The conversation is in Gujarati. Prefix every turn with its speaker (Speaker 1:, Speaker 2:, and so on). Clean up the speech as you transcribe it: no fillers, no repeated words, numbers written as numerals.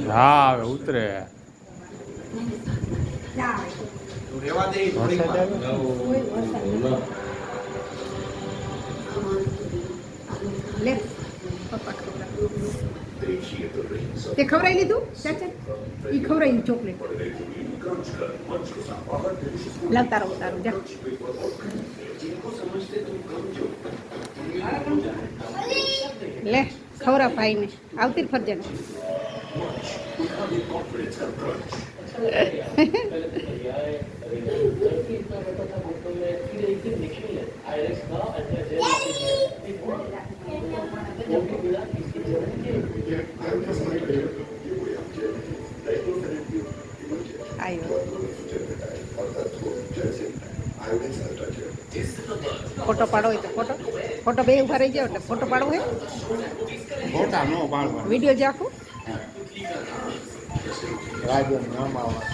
Speaker 1: હા હવે ઉતરે
Speaker 2: લે પપ્પા તે ખવડાવી લીધું ચાચા એ ખવડાવી ચોકલેટ લાવતા રહો તારું જા લે ખવડા ભાઈને આવતી ફરજે ફોટો પાડો હોય તો ફોટો બે ઉભા રહી જાવ એટલે ફોટો પાડવો હોય
Speaker 1: ફોટા નો પાડવા
Speaker 2: વિડીયો જે આખું
Speaker 1: રાજન નામ આવા